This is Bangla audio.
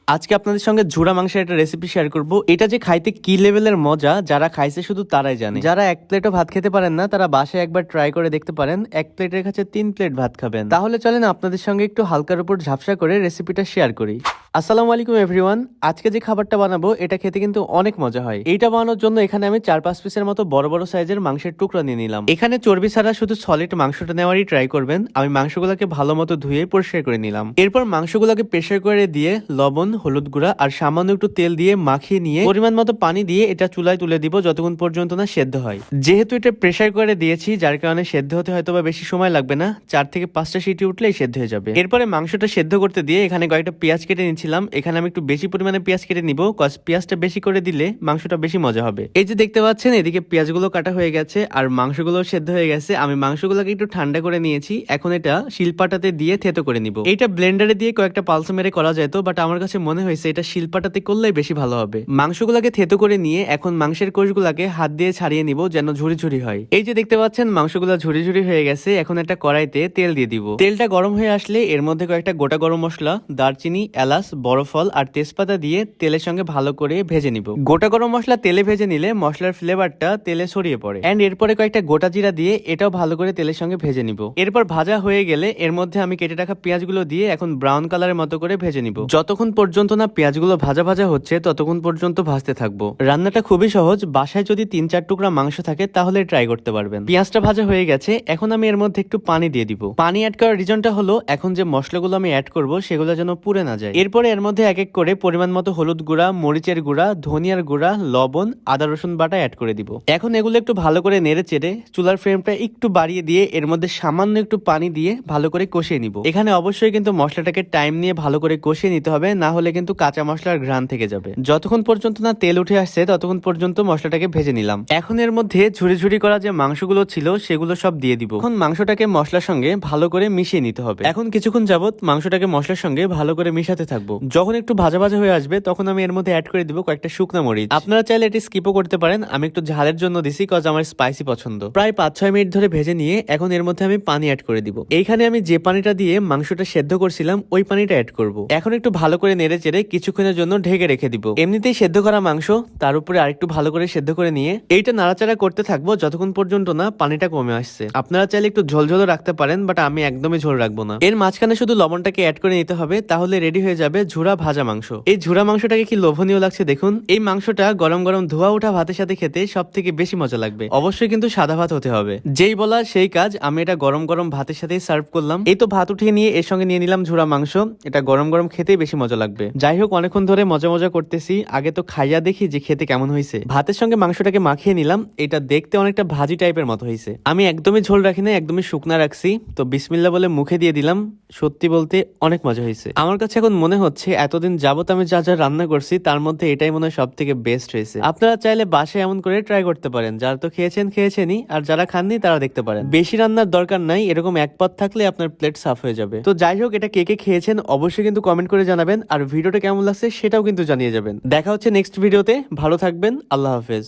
আজকে আপনাদের সঙ্গে ঝুরা মাংসের একটা রেসিপি শেয়ার করব। এটা যে খাইতে কি লেভেলের মজা, যারা খাইছে শুধু তারাই জানে। যারা এক প্লেটও ভাত খেতে পারেন না, তারা বাসায় একবার ট্রাই করে দেখতে পারেন। এক প্লেটের কাছে 3 প্লেট ভাত খাবেন। তাহলে চলেন আপনাদের সঙ্গে একটু হালকার উপর ঝাপসা করে রেসিপিটা শেয়ার করি। আসসালামু আলাইকুম এভরিওয়ান। আজকে যে খাবারটা বানাবো এটা খেতে কিন্তু অনেক মজা হয়। এইটা বানানোর জন্য এখানে আমি 4-5 পিসের মতো বড় বড় সাইজের মাংসের টুকরা নিয়ে নিলাম। এখানে চর্বি ছাড়া শুধু সলিড মাংসটা নেওয়ারই ট্রাই করবেন। আমি মাংসগুলোকে ভালো মতো ধুয়ে পরিষ্কার করে নিলাম। এরপর মাংসগুলোকে প্রেসার করে দিয়ে লবণ, হলুদ গুঁড়া আর সামান্য একটু তেল দিয়ে মাখিয়ে নিয়ে পরিমাণ মতো পানি দিয়ে এটা চুলায় তুলে দিব যতক্ষণ পর্যন্ত না সেদ্ধ হয়। যেহেতু এটা প্রেসার করে দিয়েছি, যার কারণে সেদ্ধ হতে হয়তো বা বেশি সময় লাগবে না, 4 থেকে 5টা সিটি উঠলেই সেদ্ধ হয়ে যাবে। এরপরে মাংসটা সেদ্ধ করতে দিয়ে এখানে কয়েকটা পেঁয়াজ কেটে নিচ্ছিলাম। এখানে আমি একটু বেশি পরিমাণে পেঁয়াজ কেটে নিব, কজ পেঁয়াজটা বেশি করে দিলে মাংসটা বেশি মজা হবে। এই যে দেখতে পাচ্ছেন, এদিকে পেঁয়াজগুলো কাটা হয়ে গেছে আর মাংসগুলো সেদ্ধ হয়ে গেছে। আমি মাংসগুলোকে একটু ঠান্ডা করে নিয়েছি। এখন এটা শিলপাটাতে দিয়ে থেতো করে নিব। এটা ব্লেন্ডারে দিয়ে কয়েকটা পালস মেরে করা যেত, বাট আমার কাছে মনে হয়েছে এটা শিলপাটাতে করলেই বেশি ভালো হবে। মাংসগুলোকে থেতো করে নিয়ে এখন মাংসের কোষগুলোকে হাত দিয়ে ছাড়িয়ে নিব যেন ঝুরি ঝুরি হয়। এই যে দেখতে পাচ্ছেন মাংসগুলো ঝুরি ঝুরি হয়ে গেছে। এখন একটা কড়াইতে তেল দিয়ে দিব। তেলটা গরম হয়ে আসলে এর মধ্যে কয়েকটা গোটা গরম মশলা, দারচিনি, এলাচ, বড় ফল আর তেজপাতা দিয়ে তেলের সঙ্গে ভালো করে ভেজে নিব। গোটা গরম মশলা তেলে ভেজে নিলে মশলার ফ্লেভারটা তেলে ছড়িয়ে পড়ে। এন্ড এরপরে কয়েকটা গোটা জিরা দিয়ে এটাও ভালো করে তেলের সঙ্গে ভেজে নিব। এরপর ভাজা হয়ে গেলে এর মধ্যে আমি কেটে রাখা পেঁয়াজগুলো দিয়ে এখন ব্রাউন কালারের মতো করে ভেজে নিব। যতক্ষণ পর্যন্ত না পেঁয়াজগুলো ভাজা ভাজা হচ্ছে ততক্ষণ পর্যন্ত ভাজতে থাকবো। রান্নাটা খুবই সহজ, বাসায় যদি 3-4 টুকরা মাংস থাকে তাহলে ট্রাই করতে পারবেন। পেঁয়াজটা ভাজা হয়ে গেছে, এখন আমি এর মধ্যে একটু পানি দিয়ে দিব। পানি অ্যাড করার রিজনটা হলো এখন যে মশলাগুলো আমি অ্যাড করব সেগুলো যেন পুড়ে না যায়। এরপরে এর মধ্যে এক এক করে পরিমাণ মতো হলুদ গুঁড়া, মরিচের গুঁড়া, ধনিয়ার গুঁড়া, লবণ, আদা রসুন বাটা অ্যাড করে দিব। এখন এগুলো একটু ভালো করে নেড়ে চেড়ে চুলার ফ্লেমটা একটু বাড়িয়ে দিয়ে এর মধ্যে সামান্য একটু পানি দিয়ে ভালো করে কষিয়ে নিব। এখানে অবশ্যই কিন্তু মশলাটাকে টাইম নিয়ে ভালো করে কষিয়ে নিতে হবে, না হলে কিন্তু কাঁচা মশলার ঘ্রাণ থেকে যাবে। যতক্ষণ পর্যন্ত না তেল উঠে আসছে ততক্ষণ পর্যন্ত মশলাটাকে ভেজে নিলাম। এখন এর মধ্যে ঝুরি ঝুরি করা যে মাংসগুলো ছিল সেগুলো সব দিয়ে দিব। এখন মাংসটাকে মশলার সঙ্গে ভালো করে মিশিয়ে নিতে হবে। এখন কিছুক্ষণ যাবত মাংসটাকে মশলার সঙ্গে ভালো করে মিশাতে থাকবো। যখন একটু ভাজা ভাজা হয়ে আসবে তখন আমি এর মধ্যে অ্যাড করে দিব কয়েকটা শুকনা মরিচ। আপনারা চাইলে এটি স্কিপও করতে পারেন, আমি একটু ঝালের জন্য দিছি কজ আমার স্পাইসি পছন্দ। প্রায় 5-6 মিনিট ধরে ভেজে নিয়ে এখন এর মধ্যে আমি পানি অ্যাড করে দিব। এইখানে আমি যে পানিটা দিয়ে মাংসটা সেদ্ধ করছিলাম ওই পানিটা অ্যাড করব। এখন একটু ভালো করে নেড়ে চেড়ে কিছুক্ষণের জন্য ঢেকে রেখে দিব। এমনিতেই সেদ্ধ করা মাংস, তার উপরে আরেকটু ভালো করে সেদ্ধ করে নিয়ে এইটা নাড়াচাড়া করতে থাকবো যতক্ষণ পর্যন্ত না পানিটা কমে আসছে। আপনারা চাইলে একটু ঝোলঝোলও রাখতে পারেন, বাট আমি একদমই ঝোল রাখবো না। এর মাঝখানে শুধু লবণটাকে অ্যাড করে নিতে হবে, তাহলে রেডি হয়ে যাবে ঝুরা ভাজা মাংস। এই ঝুরা মাংসটাকে কি লোভনীয় লাগছে দেখুন। এই মাংসটা গরম গরম ধোয়া ওঠা ভাতের সাথে খেতে সব থেকে বেশি মজা লাগবে। অবশ্যই কিন্তু সাদা ভাত হতে হবে। যেই বলা সেই কাজ, আমি এটা গরম গরম ভাতের সাথেই সার্ভ করলাম। এই তো ভাত উঠিয়ে নিয়ে এর সঙ্গে নিয়ে নিলাম ঝুরা মাংস। এটা গরম গরম খেতেই বেশি মজা লাগবে। যাই হোক, অনেকক্ষণ ধরে মজা মজা করতেছি, আগে তো খাইয়া দেখি যে খেতে কেমন হয়েছে। ভাতের সঙ্গে মাংসটাকে মাখিয়ে নিলাম। এটা দেখতে অনেকটা ভাজি টাইপের মতো হয়েছে। আমি একদমই ঝোল রাখি না, একদমই শুকনা রাখছি। তো বিসমিল্লাহ বলে মুখে দিয়ে দিলাম। সত্যি বলতে অনেক মজা হয়েছে। আমার কাছে এখন মনে হচ্ছে এতদিন যাবত আমি যা যা রান্না করছি তার মধ্যে এটাই মনে হয় সব থেকে বেস্ট হয়েছে। আপনারা চাইলে বাসায় এমন করে ট্রাই করতে পারেন। যারা তো খেয়েছেনই, আর যারা খাননি তারা দেখতে পারেন। বেশি রান্নার দরকার নাই, এরকম এক পদ থাকলে আপনার প্লেট সাফ হয়ে যাবে। তো যাই হোক, এটা কে কে খেয়েছেন অবশ্যই কিন্তু কমেন্ট করে জানাবেন, আর ভিডিওটা কেমন লাগছে সেটাও কিন্তু জানিয়ে যাবেন। দেখা হচ্ছে নেক্সট ভিডিওতে। ভালো থাকবেন, আল্লাহ হাফেজ।